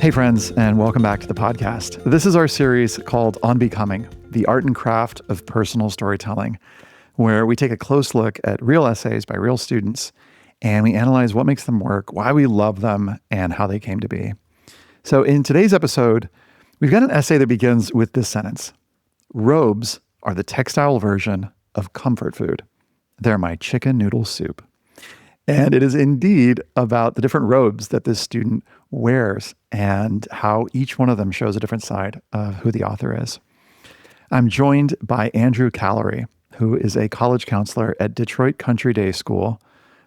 Hey friends, and welcome back to the podcast. This is our series called On Becoming, the art and craft of personal storytelling, where we take a close look at real essays by real students, and we analyze what makes them work, why we love them, and how they came to be. So in today's episode, we've got an essay that begins with this sentence: robes are the textile version of comfort food. They're my chicken noodle soup. And it is indeed about the different robes that this student wears and how each one of them shows a different side of who the author is. I'm joined by Andrew Callery, who is a college counselor at Detroit Country Day School,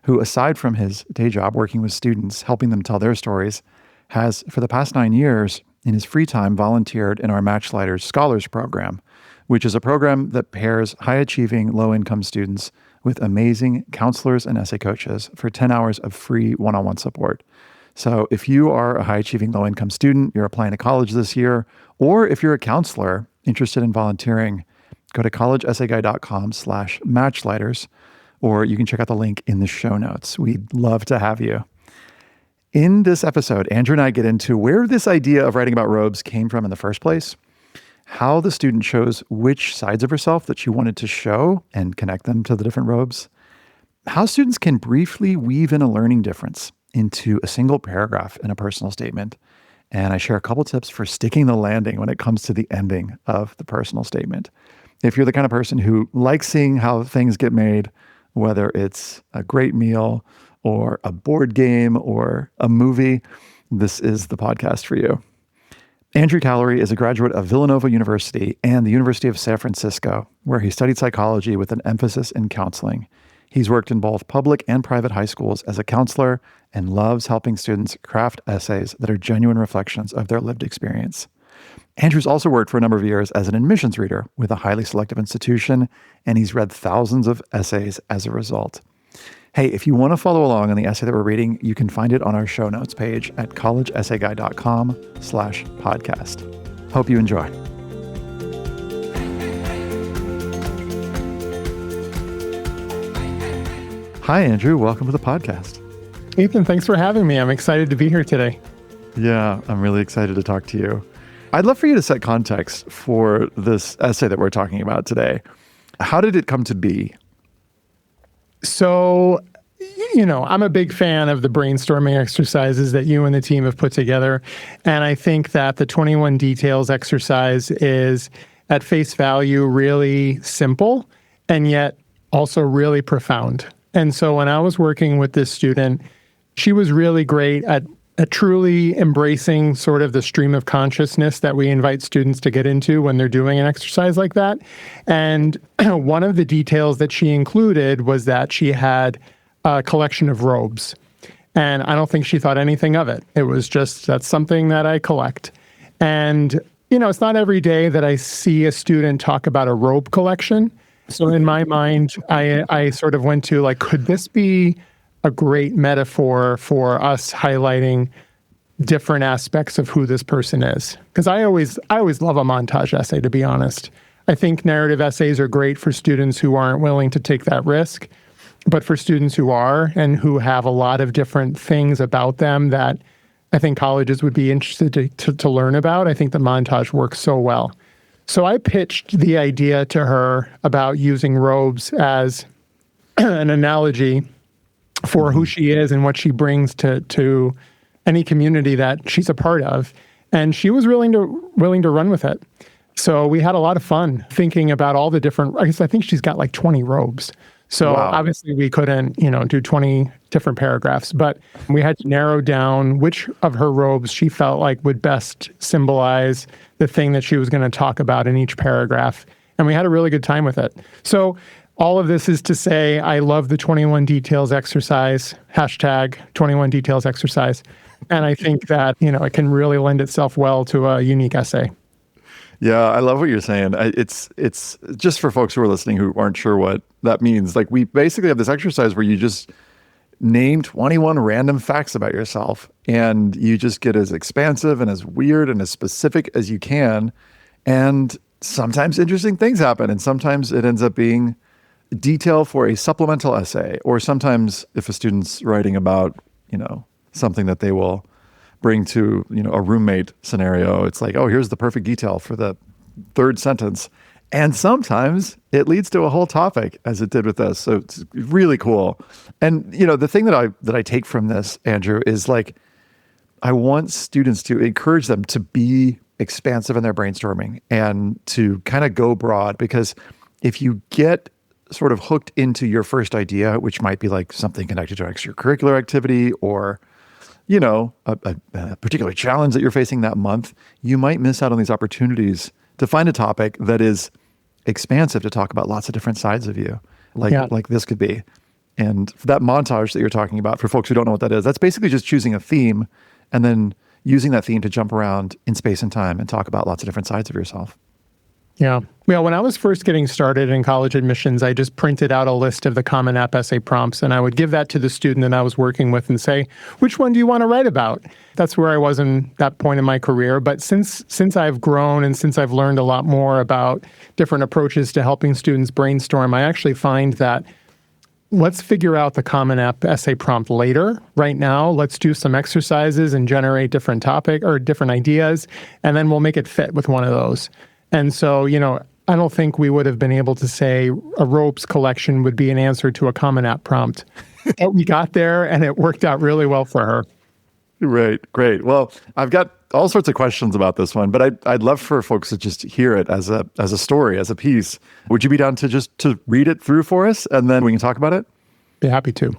who, aside from his day job working with students, helping them tell their stories, has, for the past 9 years, in his free time, volunteered in our Matchlighters Scholars Program, which is a program that pairs high-achieving, low-income students with amazing counselors and essay coaches for 10 hours of free one-on-one support. So if you are a high-achieving, low-income student, you're applying to college this year, or if you're a counselor interested in volunteering, go to collegeessayguide.com/matchlighters, or you can check out the link in the show notes. We'd love to have you. In this episode, Andrew and I get into where this idea of writing about robes came from in the first place, how the student chose which sides of herself that she wanted to show and connect them to the different robes, how students can briefly weave in a learning difference into a single paragraph in a personal statement, and I share a couple tips for sticking the landing when it comes to the ending of the personal statement. If you're the kind of person who likes seeing how things get made, whether it's a great meal or a board game or a movie, this is the podcast for you. Andrew Callery is a graduate of Villanova University and the University of San Francisco, where he studied psychology with an emphasis in counseling. He's worked in both public and private high schools as a counselor and loves helping students craft essays that are genuine reflections of their lived experience. Andrew's also worked for a number of years as an admissions reader with a highly selective institution, and he's read thousands of essays as a result. Hey, if you want to follow along on the essay that we're reading, you can find it on our show notes page at collegeessayguide.com/podcast. Hope you enjoy. Hi, Andrew. Welcome to the podcast. Ethan, thanks for having me. I'm excited to be here today. Yeah, I'm really excited to talk to you. I'd love for you to set context for this essay that we're talking about today. How did it come to be? So, I'm a big fan of the brainstorming exercises that you and the team have put together. And I think that the 21 details exercise is, at face value, really simple and yet also really profound. And so when I was working with this student, she was really great at truly embracing sort of the stream of consciousness that we invite students to get into when they're doing an exercise like that. And one of the details that she included was that she had a collection of robes. And I don't think she thought anything of it. It was just, that's something that I collect. And, it's not every day that I see a student talk about a robe collection. So in my mind, I sort of went to could this be a great metaphor for us highlighting different aspects of who this person is? Because I always love a montage essay, to be honest. I think narrative essays are great for students who aren't willing to take that risk. But for students who are and who have a lot of different things about them that I think colleges would be interested to learn about, I think the montage works so well. So I pitched the idea to her about using robes as an analogy for who she is and what she brings to any community that she's a part of. And she was willing to run with it. So we had a lot of fun thinking about all the different, I think she's got 20 robes. So Wow. Obviously we couldn't, do 20 different paragraphs, but we had to narrow down which of her robes she felt like would best symbolize the thing that she was going to talk about in each paragraph. And we had a really good time with it. So all of this is to say, I love the 21 details exercise, hashtag 21 details exercise. And I think that, it can really lend itself well to a unique essay. Yeah, I love what you're saying. It's just for folks who are listening who aren't sure what that means. We basically have this exercise where you just name 21 random facts about yourself, and you just get as expansive and as weird and as specific as you can. And sometimes interesting things happen, and sometimes it ends up being detail for a supplemental essay, or sometimes if a student's writing about, something that they will bring to, a roommate scenario. It's like, oh, here's the perfect detail for the third sentence. And sometimes it leads to a whole topic, as it did with this. So it's really cool. And, the thing that I take from this, Andrew, is like, I want students to encourage them to be expansive in their brainstorming and to kind of go broad, because if you get sort of hooked into your first idea, which might be like something connected to extracurricular activity or, a particular challenge that you're facing that month, you might miss out on these opportunities to find a topic that is expansive to talk about lots of different sides of you, like this could be. And that montage that you're talking about, for folks who don't know what that is, that's basically just choosing a theme and then using that theme to jump around in space and time and talk about lots of different sides of yourself. Yeah. Well, when I was first getting started in college admissions, I just printed out a list of the Common App essay prompts, and I would give that to the student that I was working with and say, which one do you want to write about? That's where I was in that point in my career. But since I've grown and since I've learned a lot more about different approaches to helping students brainstorm, I actually find that let's figure out the Common App essay prompt later. Right now, let's do some exercises and generate different topic or different ideas, and then we'll make it fit with one of those. And so, I don't think we would have been able to say a ropes collection would be an answer to a Common App prompt. But we got there, and it worked out really well for her. Right. Great. Well, I've got all sorts of questions about this one, but I'd love for folks to just hear it as a story, as a piece. Would you be down to read it through for us, and then we can talk about it? Be happy to.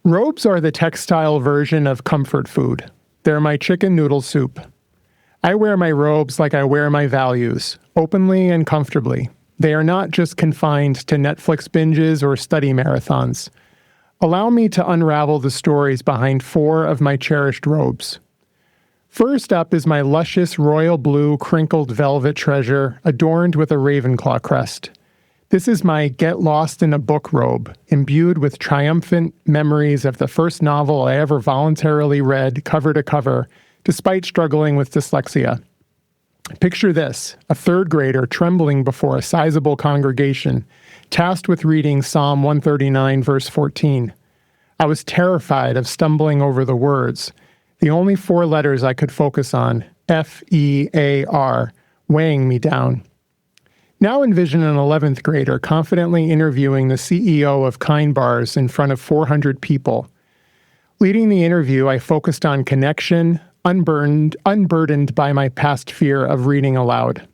Robes are the textile version of comfort food. They're my chicken noodle soup. I wear my robes like I wear my values, openly and comfortably. They are not just confined to Netflix binges or study marathons. Allow me to unravel the stories behind 4 of my cherished robes. First up is my luscious royal blue crinkled velvet treasure adorned with a Ravenclaw crest. This is my get lost in a book robe, imbued with triumphant memories of the first novel I ever voluntarily read cover to cover, despite struggling with dyslexia. Picture this, a third grader trembling before a sizable congregation, tasked with reading Psalm 139, verse 14. I was terrified of stumbling over the words, the only 4 letters I could focus on, F-E-A-R, weighing me down. Now envision an 11th grader confidently interviewing the CEO of Kind Bars in front of 400 people. Leading the interview, I focused on connection, unburdened by my past fear of reading aloud.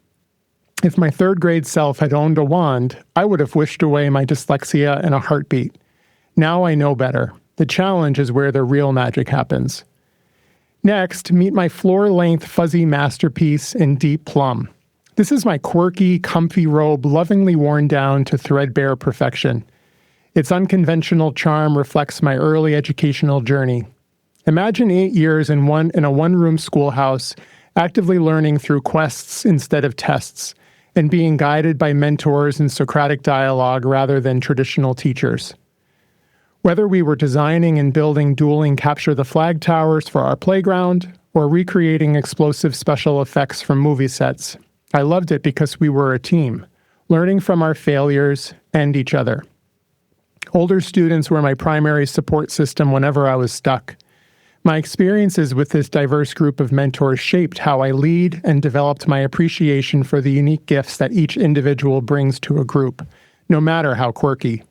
If my 3rd grade self had owned a wand, I would have wished away my dyslexia in a heartbeat. Now I know better. The challenge is where the real magic happens. Next, meet my floor-length fuzzy masterpiece in deep plum. This is my quirky, comfy robe lovingly worn down to threadbare perfection. Its unconventional charm reflects my early educational journey. Imagine 8 years in a one-room schoolhouse, actively learning through quests instead of tests, and being guided by mentors in Socratic dialogue rather than traditional teachers. Whether we were designing and building dueling capture the flag towers for our playground, or recreating explosive special effects from movie sets, I loved it because we were a team, learning from our failures and each other. Older students were my primary support system whenever I was stuck. My experiences with this diverse group of mentors shaped how I lead and developed my appreciation for the unique gifts that each individual brings to a group, no matter how quirky.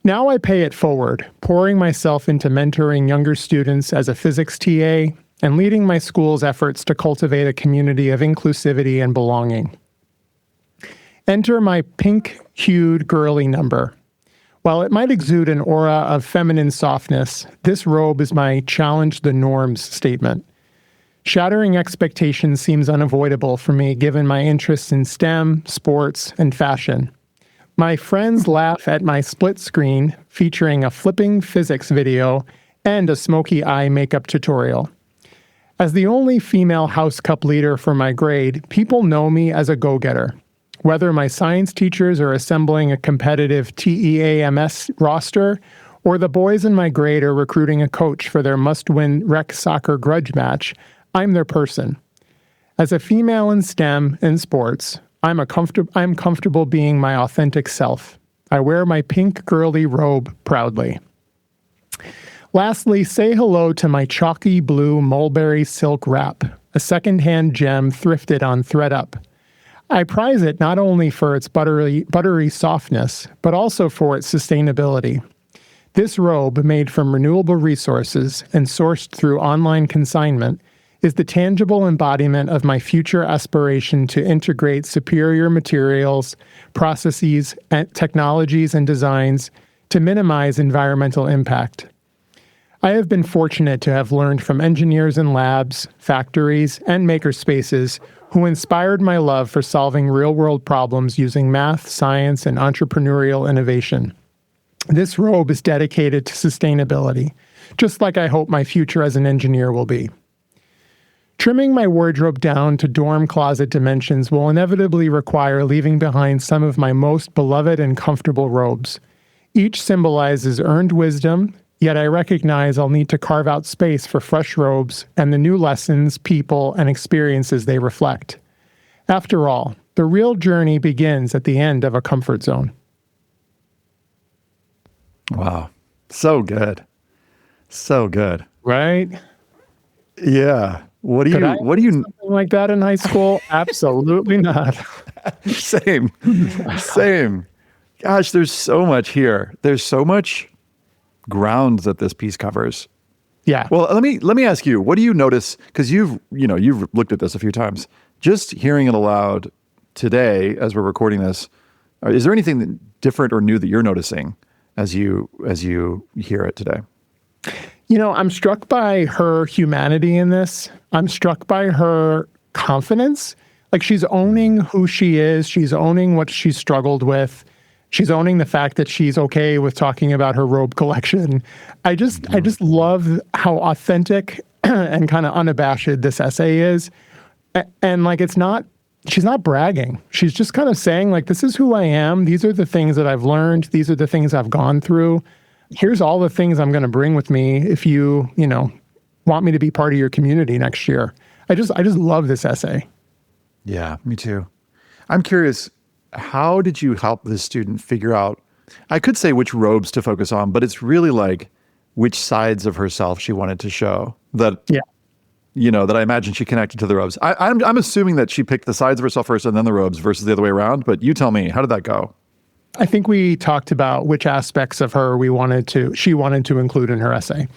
Now I pay it forward, pouring myself into mentoring younger students as a physics TA and leading my school's efforts to cultivate a community of inclusivity and belonging. Enter my pink-hued girly number. While it might exude an aura of feminine softness, this robe is my challenge the norms statement. Shattering expectations seems unavoidable for me given my interests in STEM, sports, and fashion. My friends laugh at my split screen featuring a flipping physics video and a smoky eye makeup tutorial. As the only female House Cup leader for my grade, people know me as a go-getter. Whether my science teachers are assembling a competitive TEAMS roster, or the boys in my grade are recruiting a coach for their must-win rec soccer grudge match, I'm their person. As a female in STEM and sports, I'm comfortable being my authentic self. I wear my pink girly robe proudly. Lastly, say hello to my chalky blue mulberry silk wrap, a secondhand gem thrifted on ThreadUp. I prize it not only for its buttery softness, but also for its sustainability. This robe, made from renewable resources and sourced through online consignment, is the tangible embodiment of my future aspiration to integrate superior materials, processes, technologies, and designs to minimize environmental impact. I have been fortunate to have learned from engineers in labs, factories, and makerspaces who inspired my love for solving real-world problems using math, science, and entrepreneurial innovation. This robe is dedicated to sustainability, just like I hope my future as an engineer will be. Trimming my wardrobe down to dorm closet dimensions will inevitably require leaving behind some of my most beloved and comfortable robes. Each symbolizes earned wisdom, yet I recognize I'll need to carve out space for fresh robes and the new lessons, people, and experiences they reflect. After all, the real journey begins at the end of a comfort zone. Wow. So good. So good. Right? Yeah. What do you Something like that in high school? Absolutely not. Same. Gosh, there's so much here. There's so much ground that this piece covers. Yeah. Well, let me ask you, what do you notice? Because you've looked at this a few times. Just hearing it aloud today as we're recording this, is there anything different or new that you're noticing as you hear it today? I'm struck by her humanity in this. I'm struck by her confidence. Like, she's owning who she is. She's owning what she's struggled with. She's owning the fact that she's okay with talking about her robe collection. I just love how authentic and kind of unabashed this essay is. And like, she's not bragging. She's just kind of saying, like, this is who I am. These are the things that I've learned. These are the things I've gone through. Here's all the things I'm going to bring with me if you want me to be part of your community next year. I just love this essay. Yeah, me too. I'm curious, how did you help this student figure out, I could say which robes to focus on, but it's really like which sides of herself she wanted to show that, that I imagine she connected to the robes. I'm assuming that she picked the sides of herself first and then the robes versus the other way around, but you tell me, how did that go? I think we talked about which aspects of her she wanted to include in her essay.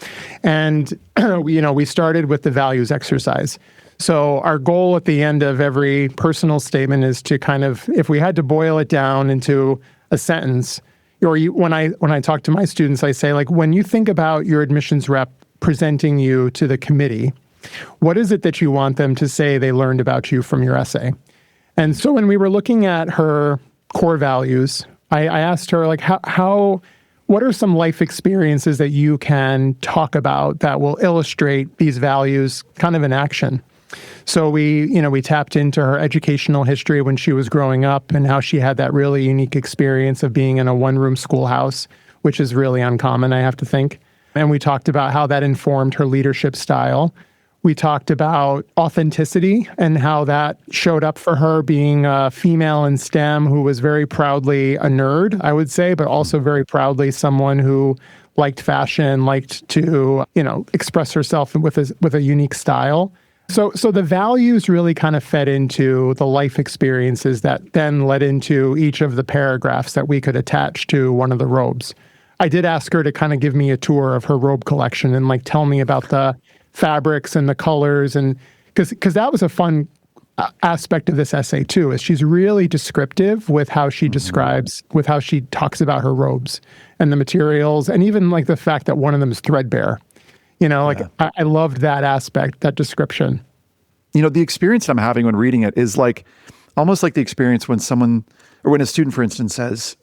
And, we started with the values exercise. So our goal at the end of every personal statement is to kind of, if we had to boil it down into a sentence, when I talk to my students, I say, like, when you think about your admissions rep presenting you to the committee, what is it that you want them to say they learned about you from your essay? And so when we were looking at her core values, I asked her, like, what are some life experiences that you can talk about that will illustrate these values kind of in action? So we tapped into her educational history when she was growing up and how she had that really unique experience of being in a one-room schoolhouse, which is really uncommon, I have to think. And we talked about how that informed her leadership style. We talked about authenticity and how that showed up for her being a female in STEM who was very proudly a nerd, I would say, but also very proudly someone who liked fashion, liked to, express herself with a unique style. So the values really kind of fed into the life experiences that then led into each of the paragraphs that we could attach to one of the robes. I did ask her to kind of give me a tour of her robe collection and like tell me about the fabrics and the colors, and because that was a fun aspect of this essay too, is she's really descriptive with how she describes, with how she talks about her robes and the materials, and even like the fact that one of them is threadbare. I loved that aspect, that description. The experience that I'm having when reading it is like almost like the experience when someone, or when a student, for instance, says,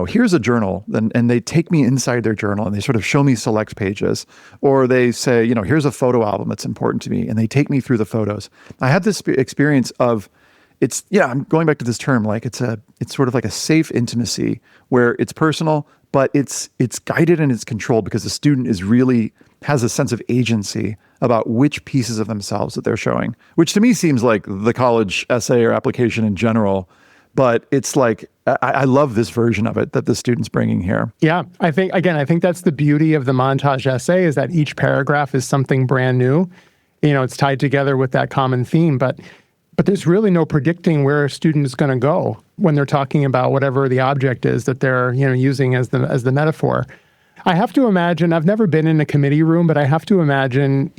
here's a journal, and they take me inside their journal and they sort of show me select pages, or they say, here's a photo album that's important to me, and they take me through the photos. I had this experience of, I'm going back to this term, like it's sort of like a safe intimacy where it's personal, but it's guided and it's controlled because the student has a sense of agency about which pieces of themselves that they're showing, which to me seems like the college essay or application in general. But it's like, I love this version of it that the student's bringing here. Yeah, I think that's the beauty of the montage essay, is that each paragraph is something brand new. It's tied together with that common theme, but there's really no predicting where a student is going to go when they're talking about whatever the object is that they're, using as the metaphor. I have to imagine, I've never been in a committee room, but I have to imagine,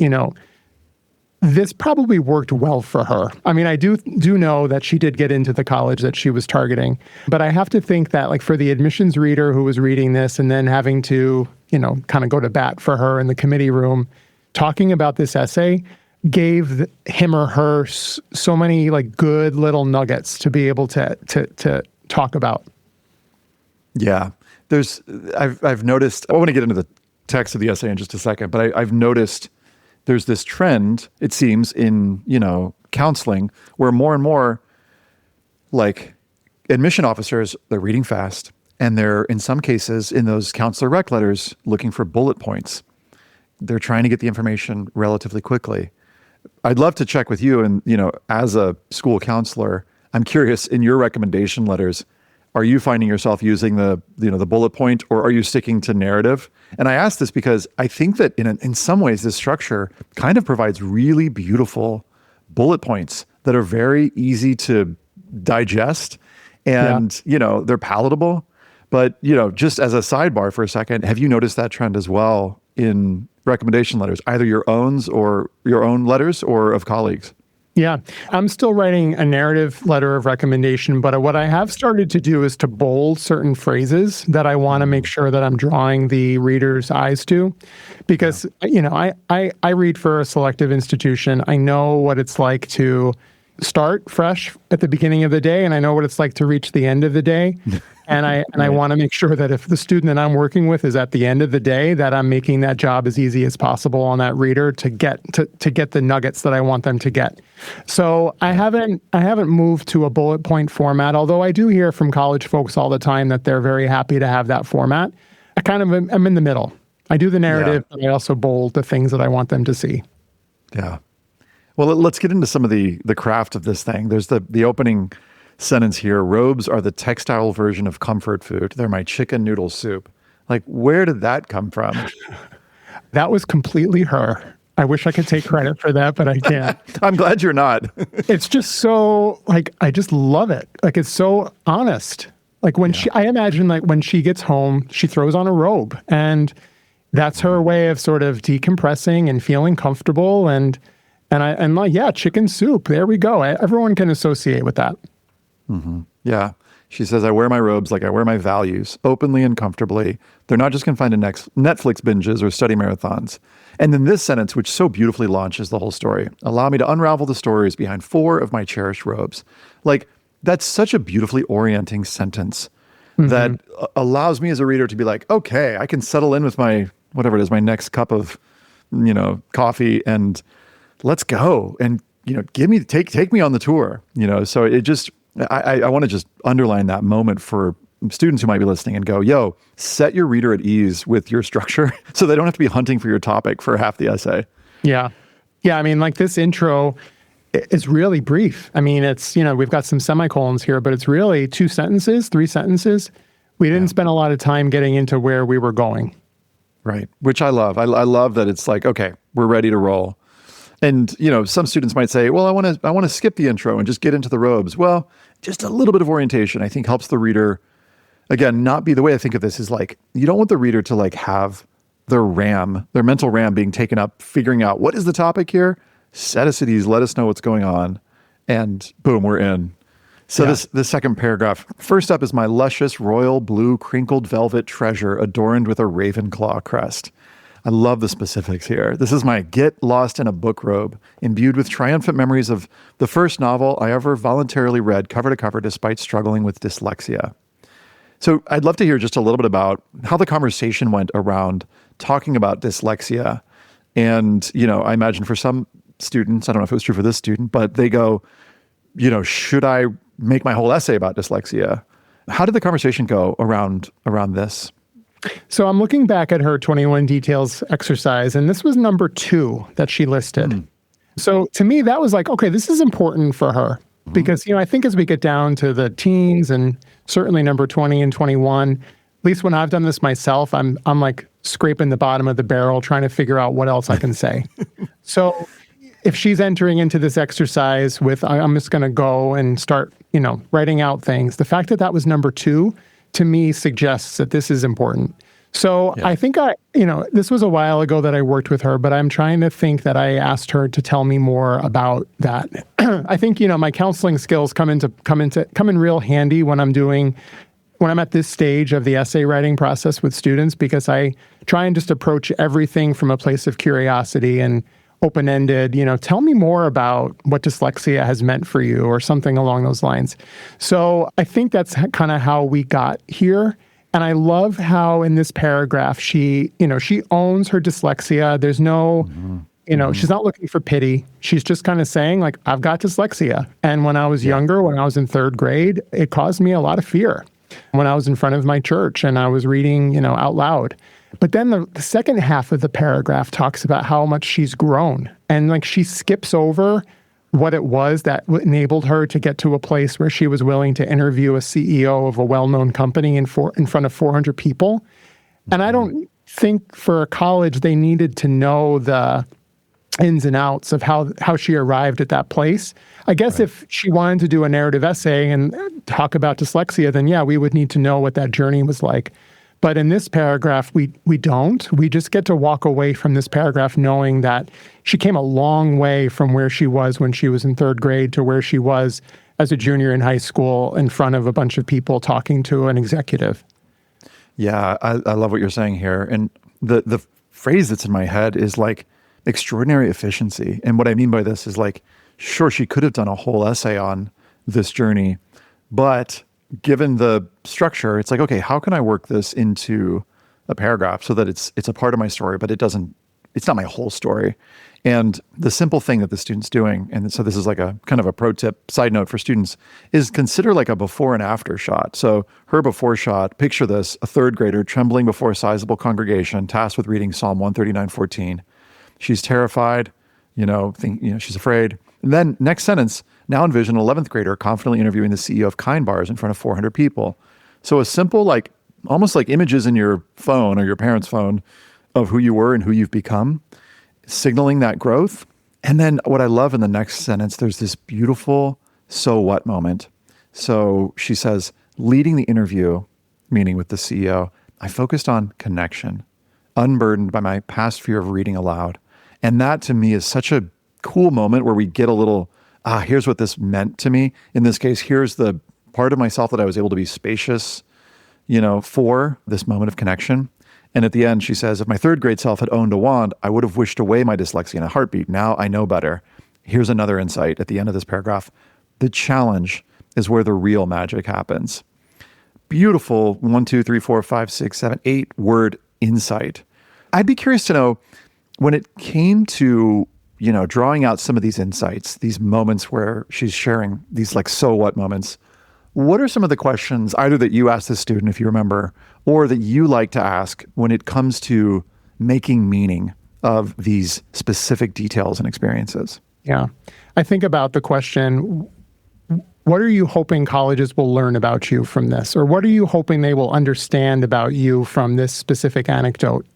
this probably worked well for her. I mean, I do know that she did get into the college that she was targeting, but I have to think that, like, for the admissions reader who was reading this and then having to, kind of go to bat for her in the committee room, talking about this essay gave him or her so many, like, good little nuggets to be able to talk about. Yeah. I've noticed, I want to get into the text of the essay in just a second, but I've noticed there's this trend, it seems, in, counseling, where more and more, like, admission officers, they're reading fast, and they're, in some cases, in those counselor rec letters, looking for bullet points. They're trying to get the information relatively quickly. I'd love to check with you, and, as a school counselor, I'm curious, in your recommendation letters, are you finding yourself using the bullet point, or are you sticking to narrative? And I ask this because I think that in some ways this structure kind of provides really beautiful bullet points that are very easy to digest, and they're palatable. But just as a sidebar for a second, have you noticed that trend as well in recommendation letters, either your own letters or of colleagues? Yeah, I'm still writing a narrative letter of recommendation, but what I have started to do is to bold certain phrases that I want to make sure that I'm drawing the reader's eyes to, because, I read for a selective institution. I know what it's like to start fresh at the beginning of the day, and I know what it's like to reach the end of the day. And I want to make sure that if the student that I'm working with is at the end of the day, that I'm making that job as easy as possible on that reader to get the nuggets that I want them to get. So I haven't moved to a bullet point format, although I do hear from college folks all the time that they're very happy to have that format. I'm in the middle. I do the narrative, but I also bold the things that I want them to see. Yeah. Well, let's get into some of the craft of this thing. There's the opening sentence here: robes are the textile version of comfort food. They're my chicken noodle soup. Like, where did that come from? That was completely her. I wish I could take credit for that, but I can't. I'm glad you're not. It's just so, like, I just love it. Like, it's so honest. Like, I imagine, like, when she gets home, she throws on a robe, and that's her way of sort of decompressing and feeling comfortable. And like, yeah, chicken soup. There we go. Everyone can associate with that. Mm-hmm. Yeah. She says, I wear my robes like I wear my values, openly and comfortably. They're not just confined to Netflix binges or study marathons. And then this sentence, which so beautifully launches the whole story: allow me to unravel the stories behind 4 of my cherished robes. Like, that's such a beautifully orienting sentence that allows me as a reader to be like, okay, I can settle in with my, whatever it is, my next cup of, coffee, and let's go. And, take me on the tour, so it just, I want to just underline that moment for students who might be listening and go, yo, set your reader at ease with your structure so they don't have to be hunting for your topic for half the essay. Yeah. Yeah. I mean, like, this intro is really brief. I mean, it's, we've got some semicolons here, but it's really 2 sentences, 3 sentences. We didn't spend a lot of time getting into where we were going. Right. Which I love. I love that it's like, okay, we're ready to roll. And, some students might say, well, I want to skip the intro and just get into the robes. Well, just a little bit of orientation, I think, helps the reader, again, not be, the way I think of this is, like, you don't want the reader to, like, have their mental RAM being taken up, figuring out what is the topic here, set us at ease, let us know what's going on, and boom, we're in. So this second paragraph, first up is my luscious royal blue crinkled velvet treasure adorned with a raven claw crest. I love the specifics here. This is my get lost in a book robe, imbued with triumphant memories of the first novel I ever voluntarily read cover to cover despite struggling with dyslexia. So I'd love to hear just a little bit about how the conversation went around talking about dyslexia. And, I imagine for some students, I don't know if it was true for this student, but they go, should I make my whole essay about dyslexia? How did the conversation go around this? So I'm looking back at her 21 details exercise, and this was number 2 that she listed. So to me, that was like, okay, this is important for her. Because, I think as we get down to the teens and certainly number 20 and 21, at least when I've done this myself, I'm like scraping the bottom of the barrel trying to figure out what else I can say. So if she's entering into this exercise with, I'm just going to go and start, writing out things, the fact that that was number 2 to me suggests that this is important. So I think this was a while ago that I worked with her, but I'm trying to think that I asked her to tell me more about that. I think, my counseling skills come in real handy when I'm at this stage of the essay writing process with students, because I try and just approach everything from a place of curiosity and open-ended, tell me more about what dyslexia has meant for you or something along those lines. So I think that's kind of how we got here. And I love how in this paragraph, she owns her dyslexia. There's no, she's not looking for pity. She's just kind of saying, like, I've got dyslexia. And when I was younger, when I was in 3rd grade, it caused me a lot of fear when I was in front of my church and I was reading, out loud. But then the second half of the paragraph talks about how much she's grown. And like she skips over what it was that enabled her to get to a place where she was willing to interview a CEO of a well-known company in front of 400 people. And I don't think for a college they needed to know the ins and outs of how she arrived at that place. I guess if she wanted to do a narrative essay and talk about dyslexia, then yeah, we would need to know what that journey was like. But in this paragraph, we don't. We just get to walk away from this paragraph knowing that she came a long way from where she was when she was in 3rd grade to where she was as a junior in high school in front of a bunch of people talking to an executive. Yeah, I love what you're saying here. And the phrase that's in my head is like extraordinary efficiency. And what I mean by this is like, sure, she could have done a whole essay on this journey, but given the structure, it's like, okay, how can I work this into a paragraph so that it's a part of my story, but it's not my whole story. And the simple thing that the student's doing, and so this is like a kind of a pro tip side note for students, is consider like a before and after shot. So her before shot, picture this, a 3rd grader trembling before a sizable congregation, tasked with reading Psalm 139:14. She's terrified, she's afraid. And then next sentence, now envision an 11th grader confidently interviewing the CEO of Kind Bars in front of 400 people. So a simple, like almost like images in your phone or your parents' phone of who you were and who you've become, signaling that growth. And then what I love in the next sentence, there's this beautiful so what moment. So she says, leading the interview, meaning with the CEO, I focused on connection, unburdened by my past fear of reading aloud. And that to me is such a cool moment where we get a little, here's what this meant to me. In this case, here's the part of myself that I was able to be spacious, for this moment of connection. And at the end, she says, if my 3rd grade self had owned a wand, I would have wished away my dyslexia in a heartbeat. Now I know better. Here's another insight at the end of this paragraph. The challenge is where the real magic happens. Beautiful 1, 2, 3, 4, 5, 6, 7, 8 word insight. I'd be curious to know when it came to drawing out some of these insights, these moments where she's sharing these like, so what moments, what are some of the questions either that you asked the student, if you remember, or that you like to ask when it comes to making meaning of these specific details and experiences? Yeah. I think about the question, what are you hoping colleges will learn about you from this? Or what are you hoping they will understand about you from this specific anecdote?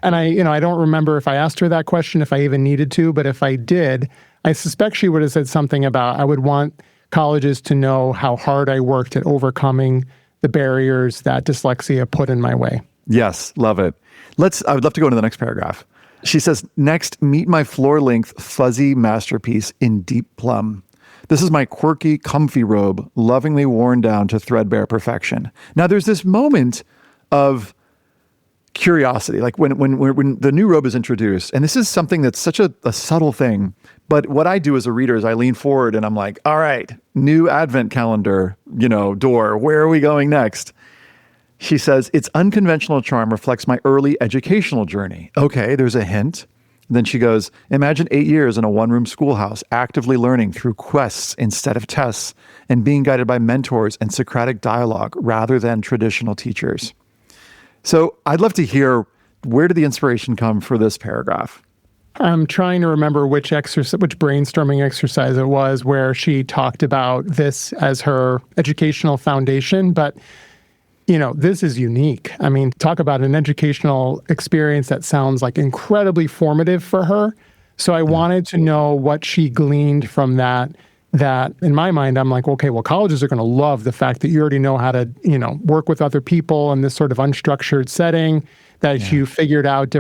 And I don't remember if I asked her that question, if I even needed to, but if I did, I suspect she would have said something about, I would want colleges to know how hard I worked at overcoming the barriers that dyslexia put in my way. Yes, love it. I would love to go into the next paragraph. She says, next, meet my floor-length fuzzy masterpiece in deep plum. This is my quirky, comfy robe, lovingly worn down to threadbare perfection. Now, there's this moment of curiosity, like when the new robe is introduced, and this is something that's such a subtle thing, but what I do as a reader is I lean forward and I'm like, all right, new advent calendar, door, where are we going next? She says, its unconventional charm reflects my early educational journey. Okay, there's a hint. Then she goes, imagine 8 years in a one-room schoolhouse, actively learning through quests instead of tests, and being guided by mentors and Socratic dialogue rather than traditional teachers. So I'd love to hear, where did the inspiration come for this paragraph? I'm trying to remember which brainstorming exercise it was where she talked about this as her educational foundation, but this is unique. I mean, talk about an educational experience that sounds like incredibly formative for her. So I wanted to know what she gleaned from that in my mind, I'm like, okay, well, colleges are going to love the fact that you already know how to, work with other people in this sort of unstructured setting, that you figured out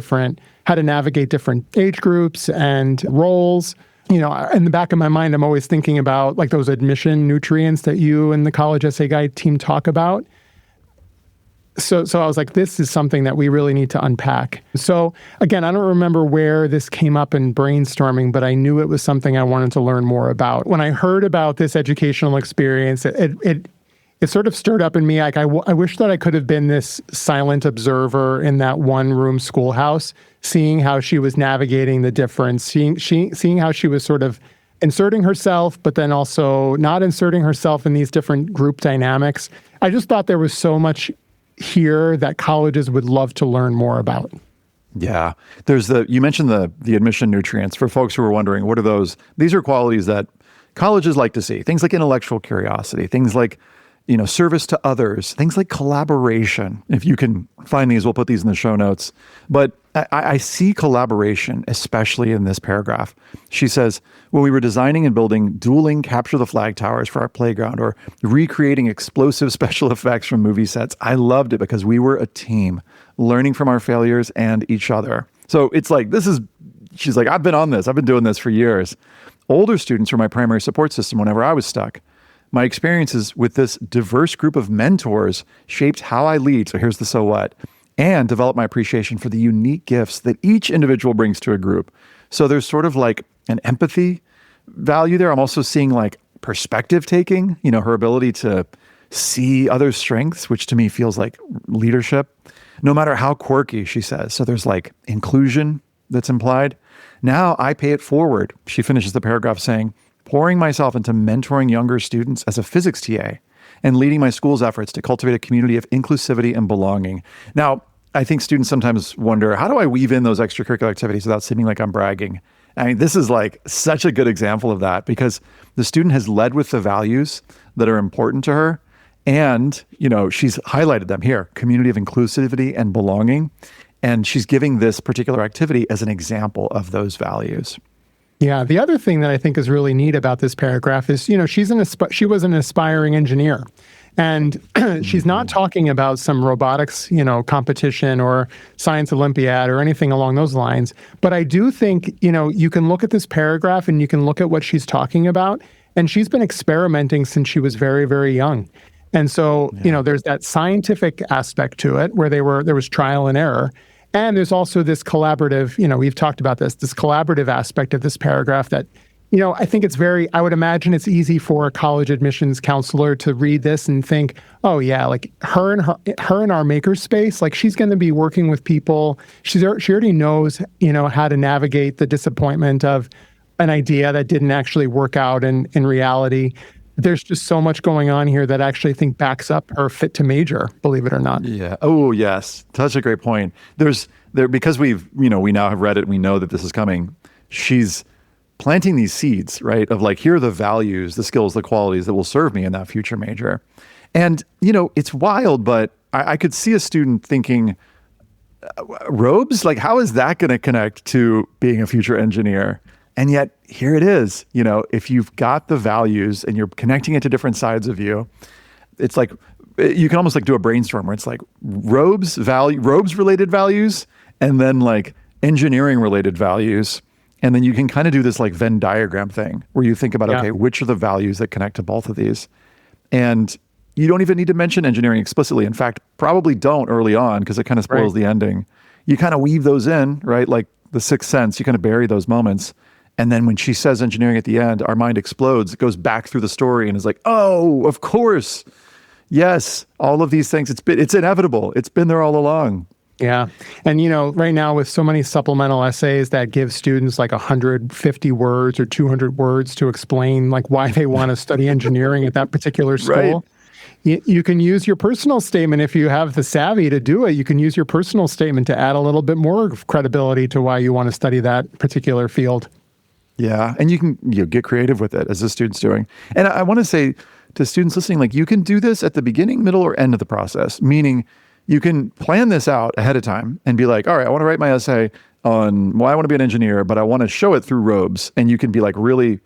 how to navigate different age groups and roles. In the back of my mind, I'm always thinking about like those admission nutrients that you and the college essay guide team talk about. So I was like, this is something that we really need to unpack. So again, I don't remember where this came up in brainstorming, but I knew it was something I wanted to learn more about. When I heard about this educational experience, it sort of stirred up in me. Like I wish that I could have been this silent observer in that one-room schoolhouse, seeing how she was navigating the difference, seeing how she was sort of inserting herself, but then also not inserting herself in these different group dynamics. I just thought there was so much here that colleges would love to learn more about. Yeah. You mentioned the admission nutrients. For folks who are wondering, what are those? These are qualities that colleges like to see. Things like intellectual curiosity, things like, service to others, things like collaboration. If you can find these, we'll put these in the show notes. But I see collaboration, especially in this paragraph. She says, when we were designing and building dueling capture the flag towers for our playground or recreating explosive special effects from movie sets, I loved it because we were a team, learning from our failures and each other. So it's like, she's like, I've been on this. I've been doing this for years. Older students were my primary support system whenever I was stuck. My experiences with this diverse group of mentors shaped how I lead. So here's the so what. And develop my appreciation for the unique gifts that each individual brings to a group. So there's sort of like an empathy value there. I'm also seeing like perspective taking, her ability to see others' strengths, which to me feels like leadership, no matter how quirky, she says. So there's like inclusion that's implied. Now I pay it forward. She finishes the paragraph saying, pouring myself into mentoring younger students as a physics TA and leading my school's efforts to cultivate a community of inclusivity and belonging. Now, I think students sometimes wonder, how do I weave in those extracurricular activities without seeming like I'm bragging? I mean, this is like such a good example of that because the student has led with the values that are important to her. And, she's highlighted them here, community of inclusivity and belonging. And she's giving this particular activity as an example of those values. Yeah. The other thing that I think is really neat about this paragraph is, she was an aspiring engineer. And she's not talking about some robotics, competition or science Olympiad or anything along those lines. But I do think, you can look at this paragraph and you can look at what she's talking about. And she's been experimenting since she was very, very young. And so, there's that scientific aspect to it where there was trial and error. And there's also this collaborative, we've talked about this collaborative aspect of this paragraph that, I think I would imagine it's easy for a college admissions counselor to read this and think, oh yeah, like her in our makerspace, like she's going to be working with people. She already knows, how to navigate the disappointment of an idea that didn't actually work out in reality. There's just so much going on here that I actually think backs up her fit to major, believe it or not. Yeah. Oh, yes. Such a great point. Because we now have read it, we know that this is coming. She's planting these seeds, right? Of like, here are the values, the skills, the qualities that will serve me in that future major. And, it's wild, but I could see a student thinking, robes? Like, how is that going to connect to being a future engineer? And yet here it is, if you've got the values and you're connecting it to different sides of you, it's like, you can almost like do a brainstorm where it's like robes related values, and then like engineering related values. And then you can kind of do this like Venn diagram thing where you think about, okay, which are the values that connect to both of these? And you don't even need to mention engineering explicitly. In fact, probably don't early on because it kind of spoils the ending. You kind of weave those in, right? Like the Sixth Sense, you kind of bury those moments. And then when she says engineering at the end, our mind explodes. It goes back through the story and is like, oh, of course. Yes, all of these things. It's inevitable. It's been there all along. Yeah. And, right now with so many supplemental essays that give students like 150 words or 200 words to explain like why they want to study engineering at that particular school, You can use your personal statement if you have the savvy to do it. You can use your personal statement to add a little bit more credibility to why you want to study that particular field. Yeah, and you can get creative with it as the student's doing. And I want to say to students listening, like you can do this at the beginning, middle, or end of the process, meaning you can plan this out ahead of time and be like, all right, I want to write my essay on why I want to be an engineer, but I want to show it through robes. And you can be like really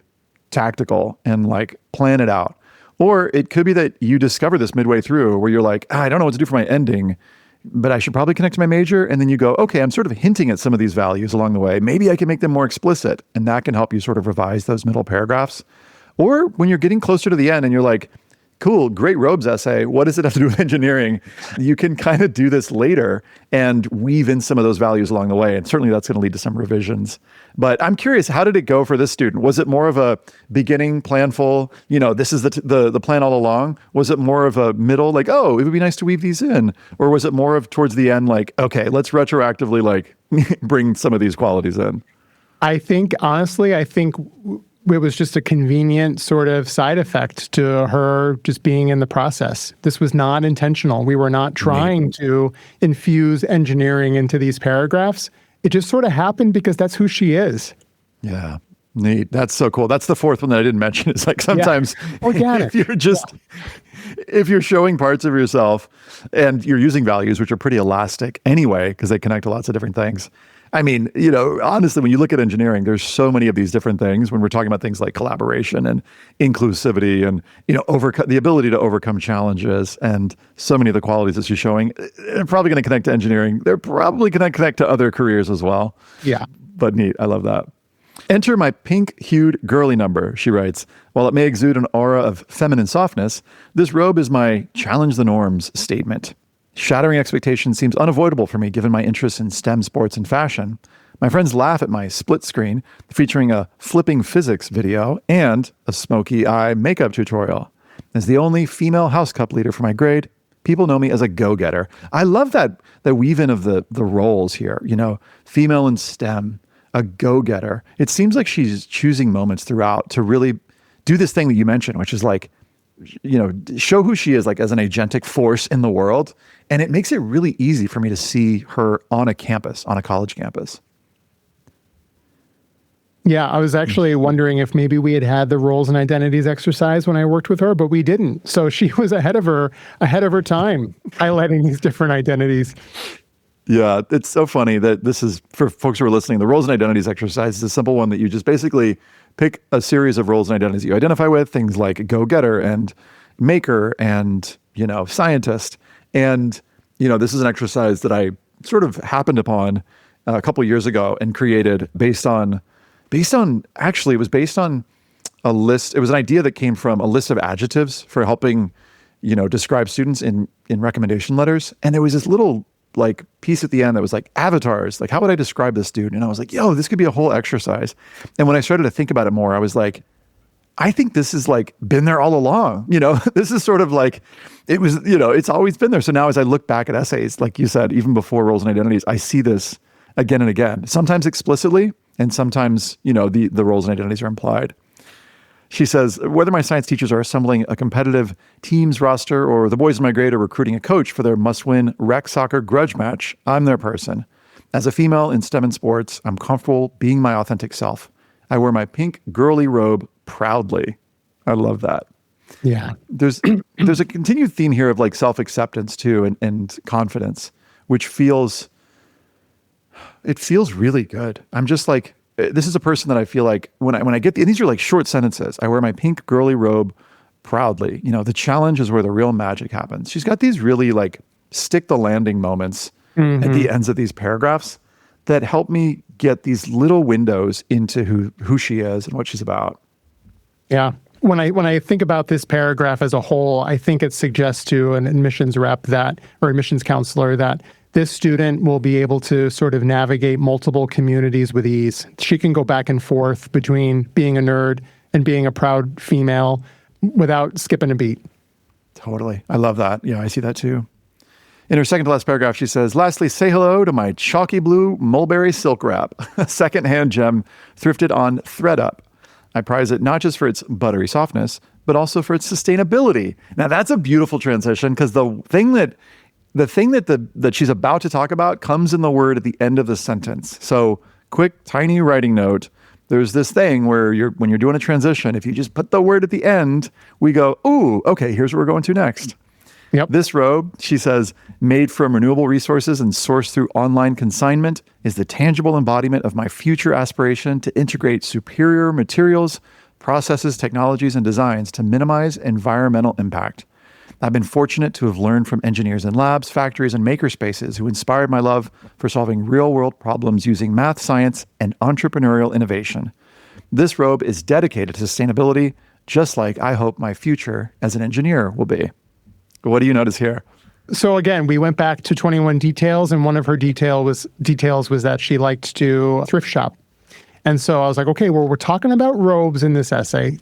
tactical and like plan it out. Or it could be that you discover this midway through where you're like, I don't know what to do for my ending, but I should probably connect to my major. And then you go, okay, I'm sort of hinting at some of these values along the way. Maybe I can make them more explicit. And that can help you sort of revise those middle paragraphs. Or when you're getting closer to the end and you're like, cool, great robes essay. What does it have to do with engineering? You can kind of do this later and weave in some of those values along the way. And certainly that's going to lead to some revisions. But I'm curious, how did it go for this student? Was it more of a beginning planful, this is the plan all along? Was it more of a middle, like, oh, it would be nice to weave these in? Or was it more of towards the end, like, okay, let's retroactively like bring some of these qualities in? Honestly, it was just a convenient sort of side effect to her just being in the process. This was not intentional. We were not trying to infuse engineering into these paragraphs. It just sort of happened because that's who she is. Yeah, neat. That's so cool. That's the fourth one that I didn't mention. It's like sometimes organic. If you're showing parts of yourself and you're using values, which are pretty elastic anyway, because they connect to lots of different things. I mean, honestly, when you look at engineering, there's so many of these different things when we're talking about things like collaboration and inclusivity and, the ability to overcome challenges, and so many of the qualities that she's showing, they're probably going to connect to engineering. They're probably going to connect to other careers as well. Yeah. But neat. I love that. Enter my pink-hued girly number, she writes. While it may exude an aura of feminine softness, this robe is my challenge the norms statement. Shattering expectations seems unavoidable for me given my interest in STEM sports and fashion. My friends laugh at my split screen featuring a flipping physics video and a smoky eye makeup tutorial. As the only female house cup leader for my grade, people know me as a go-getter. I love that weave in of the roles here, female in STEM, a go-getter. It seems like she's choosing moments throughout to really do this thing that you mentioned, which is like, show who she is like as an agentic force in the world. And it makes it really easy for me to see her on a college campus. Yeah, I was actually wondering if maybe we had the roles and identities exercise when I worked with her, but we didn't. So she was ahead of her time, highlighting these different identities. Yeah, it's so funny that this is, for folks who are listening, the roles and identities exercise is a simple one that you just basically pick a series of roles and identities you identify with, things like go-getter and maker and, scientist. And, this is an exercise that I sort of happened upon a couple of years ago and created based on a list. It was an idea that came from a list of adjectives for helping, describe students in recommendation letters. And there was this little like piece at the end that was like avatars. Like, how would I describe this dude? And I was like, this could be a whole exercise. And when I started to think about it more, I was like, I think this is like been there all along. This is sort of like, it was, it's always been there. So now as I look back at essays, like you said, even before roles and identities, I see this again and again, sometimes explicitly, and sometimes, the roles and identities are implied. She says, whether my science teachers are assembling a competitive teams roster or the boys in my grade are recruiting a coach for their must-win rec soccer grudge match, I'm their person. As a female in STEM and sports, I'm comfortable being my authentic self. I wear my pink girly robe proudly. I love that. Yeah. There's a continued theme here of like self-acceptance too and confidence, which feels really good. I'm just like, this is a person that I feel like when I get these are like short sentences. I wear my pink girly robe proudly. The challenge is where the real magic happens. She's got these really like stick the landing moments at the ends of these paragraphs that help me get these little windows into who she is and what she's about. Yeah. When I think about this paragraph as a whole, I think it suggests to an admissions rep or admissions counselor that this student will be able to sort of navigate multiple communities with ease. She can go back and forth between being a nerd and being a proud female without skipping a beat. Totally. I love that. Yeah, I see that too. In her second to last paragraph, she says, lastly, say hello to my chalky blue mulberry silk wrap, a secondhand gem thrifted on ThreadUp. I prize it not just for its buttery softness, but also for its sustainability. Now that's a beautiful transition because the thing that she's about to talk about comes in the word at the end of the sentence. So quick, tiny writing note. There's this thing where when you're doing a transition, if you just put the word at the end, we go, ooh, okay, here's where we're going to next. Yep. This robe, she says, made from renewable resources and sourced through online consignment, is the tangible embodiment of my future aspiration to integrate superior materials, processes, technologies, and designs to minimize environmental impact. I've been fortunate to have learned from engineers in labs, factories, and makerspaces who inspired my love for solving real-world problems using math, science, and entrepreneurial innovation. This robe is dedicated to sustainability, just like I hope my future as an engineer will be. What do you notice here? So again, we went back to 21 details, and one of her details was that she liked to thrift shop. And so I was like, okay, well, we're talking about robes in this essay.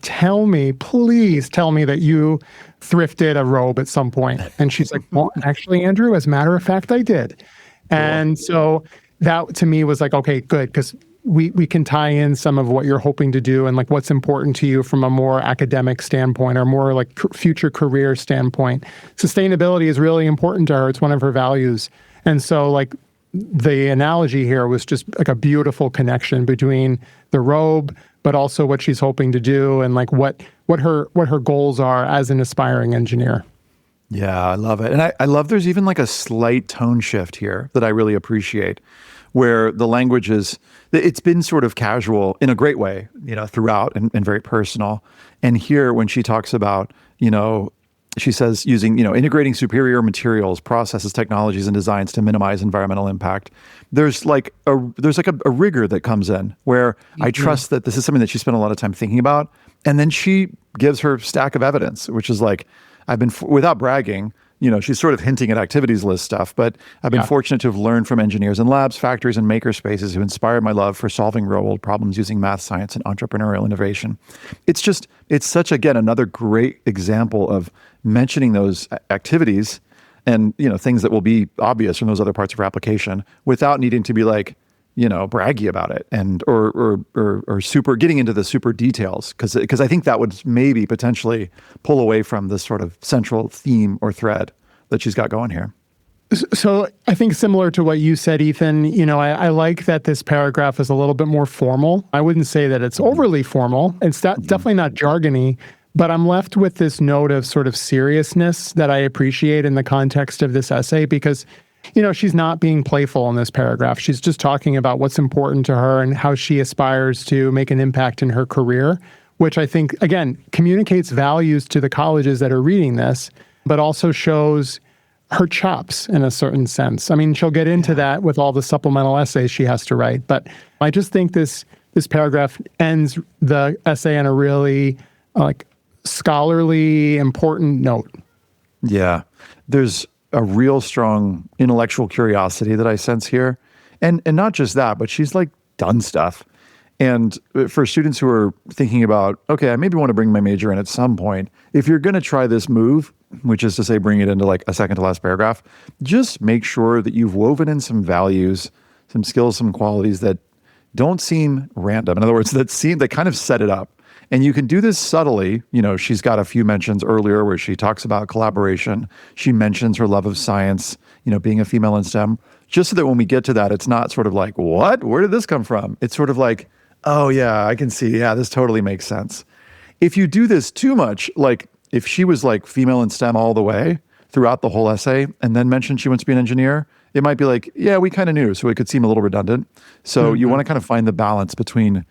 Please tell me that you thrifted a robe at some point. And she's like, well, actually, Andrew, as a matter of fact, I did. And so that to me was like, okay, good, because we can tie in some of what you're hoping to do and like what's important to you from a more academic standpoint or more like future career standpoint. Sustainability is really important to her. It's one of her values. And so like the analogy here was just like a beautiful connection between the robe, but also what she's hoping to do and like what her goals are as an aspiring engineer. Yeah, I love it. And I love there's even like a slight tone shift here that I really appreciate, where the language it's been sort of casual in a great way, throughout and very personal. And here when she talks about, she says using, integrating superior materials, processes, technologies, and designs to minimize environmental impact. There's like a rigor that comes in where I trust that this is something that she spent a lot of time thinking about. And then she gives her stack of evidence, which is like, without bragging, she's sort of hinting at activities list stuff, but I've been fortunate to have learned from engineers in labs, factories, and makerspaces who inspired my love for solving real-world problems using math, science, and entrepreneurial innovation. It's such, again, another great example of mentioning those activities and, things that will be obvious from those other parts of her application without needing to be like, braggy about it and or super getting into the super details because I think that would maybe potentially pull away from this sort of central theme or thread that she's got going here. So I think similar to what you said, Ethan, I like that this paragraph is a little bit more formal. I wouldn't say that it's overly formal. It's definitely not jargony, but I'm left with this note of sort of seriousness that I appreciate in the context of this essay because she's not being playful in this paragraph. She's just talking about what's important to her and how she aspires to make an impact in her career, which I think, again, communicates values to the colleges that are reading this, but also shows her chops in a certain sense. I mean, she'll get into that with all the supplemental essays she has to write, but I just think this paragraph ends the essay on a really scholarly, important note. Yeah. There's a real strong intellectual curiosity that I sense here. And not just that, but she's like done stuff. And for students who are thinking about, okay, I maybe want to bring my major in at some point, if you're going to try this move, which is to say bring it into like a second to last paragraph, just make sure that you've woven in some values, some skills, some qualities that don't seem random. In other words, that kind of set it up. And you can do this subtly. She's got a few mentions earlier where she talks about collaboration. She mentions her love of science, being a female in STEM, just so that when we get to that, it's not sort of like, what? Where did this come from? It's sort of like, oh yeah, I can see. Yeah, this totally makes sense. If you do this too much, like if she was like female in STEM all the way throughout the whole essay and then mentioned she wants to be an engineer, it might be like, yeah, we kind of knew. So it could seem a little redundant. So you want to kind of find the balance between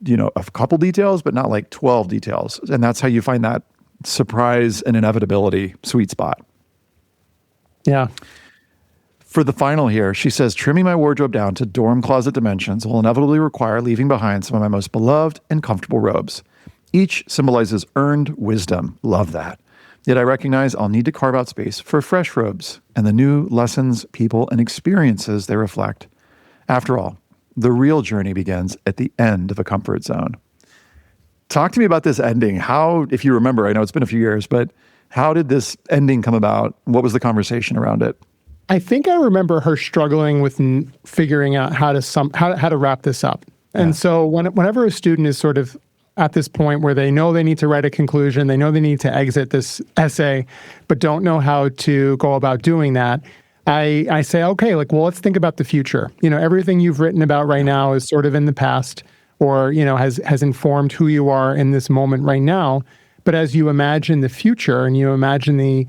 a couple details, but not like 12 details. And that's how you find that surprise and inevitability sweet spot. Yeah. For the final here, she says, trimming my wardrobe down to dorm closet dimensions will inevitably require leaving behind some of my most beloved and comfortable robes. Each symbolizes earned wisdom. Love that. Yet I recognize I'll need to carve out space for fresh robes and the new lessons, people, and experiences they reflect. After all, the real journey begins at the end of a comfort zone. Talk to me about this ending. How, if you remember, I know it's been a few years, but how did this ending come about? What was the conversation around it? I think I remember her struggling with figuring out how to wrap this up. And so whenever a student is sort of at this point where they know they need to write a conclusion, they know they need to exit this essay, but don't know how to go about doing that, I say, okay, like, well, let's think about the future. Everything you've written about right now is sort of in the past, or, has informed who you are in this moment right now. But as you imagine the future and you imagine the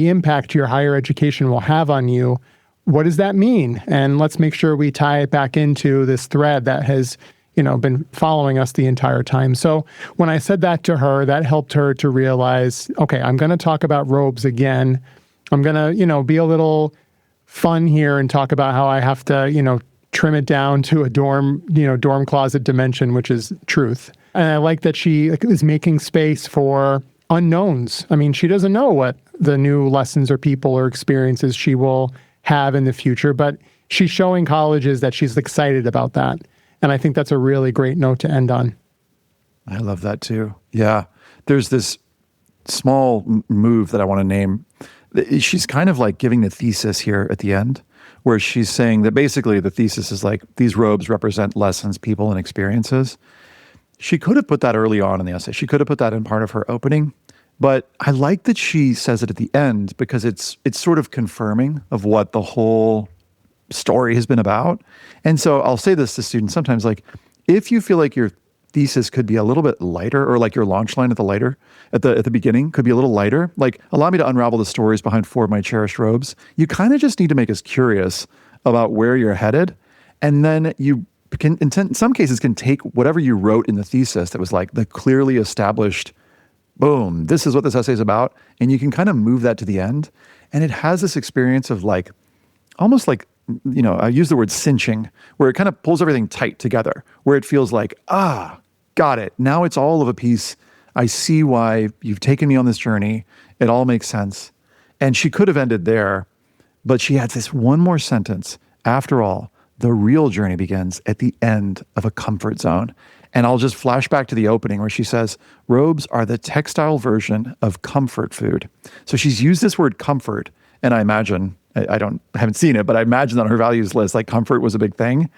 impact your higher education will have on you, what does that mean? And let's make sure we tie it back into this thread that has, been following us the entire time. So when I said that to her, that helped her to realize, okay, I'm going to talk about robes again. I'm going to, be a little fun here and talk about how I have to, trim it down to a dorm closet dimension, which is truth. And I like that she is making space for unknowns. I mean, she doesn't know what the new lessons or people or experiences she will have in the future, but she's showing colleges that she's excited about that. And I think that's a really great note to end on. I love that too. Yeah. There's this small move that I want to name. She's kind of like giving the thesis here at the end, where she's saying that basically the thesis is like, these robes represent lessons, people, and experiences. She could have put that early on in the essay. She could have put that in part of her opening, but I like that she says it at the end because it's sort of confirming of what the whole story has been about. And so I'll say this to students sometimes, like, if you feel like your thesis could be a little bit lighter, or like your launch line at the beginning could be a little lighter, like, allow me to unravel the stories behind 4 of my cherished robes. You kind of just need to make us curious about where you're headed. And then you can, in some cases, can take whatever you wrote in the thesis that was like the clearly established, boom, this is what this essay is about. And you can kind of move that to the end. And it has this experience of like, almost like, I use the word cinching, where it kind of pulls everything tight together, where it feels like, got it. Now it's all of a piece. I see why you've taken me on this journey. It all makes sense. And she could have ended there, but she adds this one more sentence. After all, the real journey begins at the end of a comfort zone. And I'll just flash back to the opening where she says, robes are the textile version of comfort food. So she's used this word comfort, and I imagine, I haven't seen it, but I imagine on her values list, like, comfort was a big thing.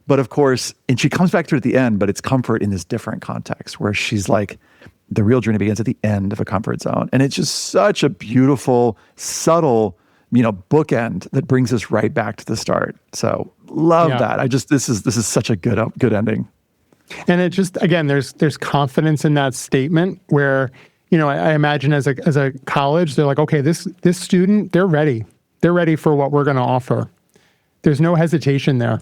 But of course, and she comes back to it at the end, but it's comfort in this different context where she's like, the real journey begins at the end of a comfort zone. And it's just such a beautiful, subtle, bookend that brings us right back to the start. So love that. This is such a good ending. And it just, again, there's confidence in that statement where, I imagine as a college, they're like, okay, this student, they're ready. They're ready for what we're going to offer. There's no hesitation there.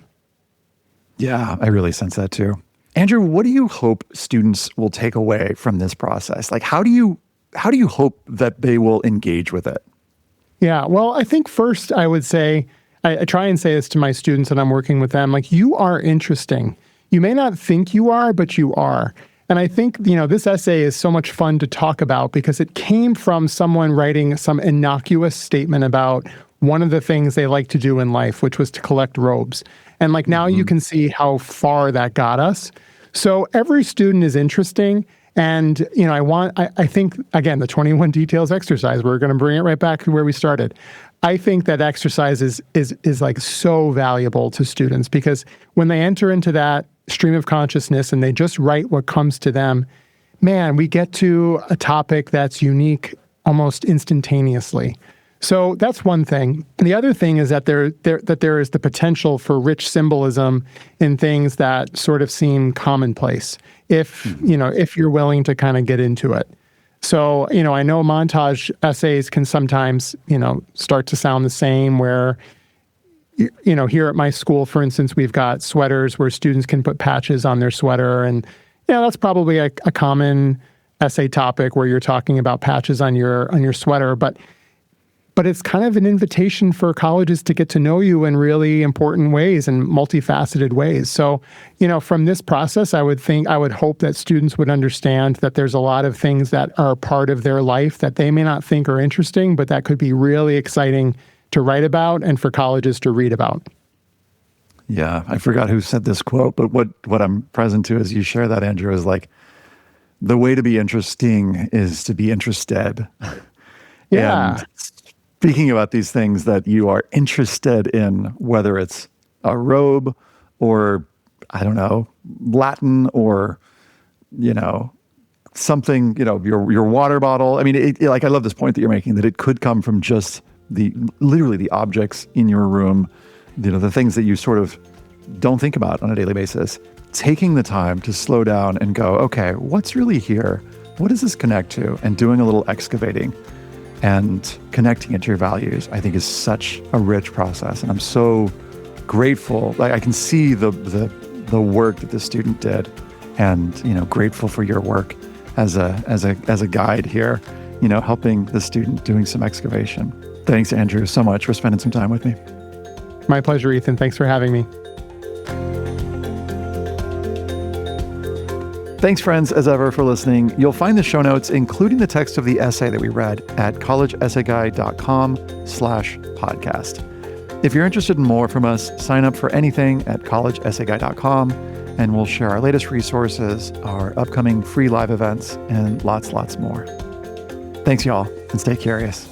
Yeah, I really sense that too. Andrew, what do you hope students will take away from this process? Like, how do you hope that they will engage with it? Yeah, well, I think first I would say, I try and say this to my students when I'm working with them, like, you are interesting. You may not think you are, but you are. And I think, this essay is so much fun to talk about because it came from someone writing some innocuous statement about one of the things they like to do in life, which was to collect robes. And like, now you can see how far that got us. So every student is interesting. And, I think, again, the 21 details exercise, we're going to bring it right back to where we started. I think that exercise is like so valuable to students because when they enter into that stream of consciousness and they just write what comes to them, man, we get to a topic that's unique almost instantaneously. So that's one thing. And the other thing is that there is the potential for rich symbolism in things that sort of seem commonplace if you're willing to kind of get into it. So, I know montage essays can sometimes, start to sound the same where, here at my school, for instance, we've got sweaters where students can put patches on their sweater. And, that's probably a common essay topic where you're talking about patches on your sweater. But it's kind of an invitation for colleges to get to know you in really important ways and multifaceted ways. So, from this process, I would hope that students would understand that there's a lot of things that are part of their life that they may not think are interesting, but that could be really exciting to write about and for colleges to read about. Yeah, I forgot who said this quote, but what I'm present to as you share that, Andrew, is like, the way to be interesting is to be interested. Yeah. And speaking about these things that you are interested in, whether it's a robe or, I don't know, Latin or something, your water bottle. I mean, like, I love this point that you're making, that it could come from just literally the objects in your room, the things that you sort of don't think about on a daily basis. Taking the time to slow down and go, okay, what's really here? What does this connect to? And doing a little excavating and connecting it to your values, I think, is such a rich process. And I'm so grateful. Like, I can see the work that the student did, and grateful for your work as a guide here, helping the student doing some excavation. Thanks, Andrew, so much for spending some time with me. My pleasure, Ethan. Thanks for having me. Thanks, friends, as ever, for listening. You'll find the show notes, including the text of the essay that we read, at collegeessayguide.com/podcast. If you're interested in more from us, sign up for anything at collegeessayguide.com, and we'll share our latest resources, our upcoming free live events, and lots more. Thanks, y'all, and stay curious.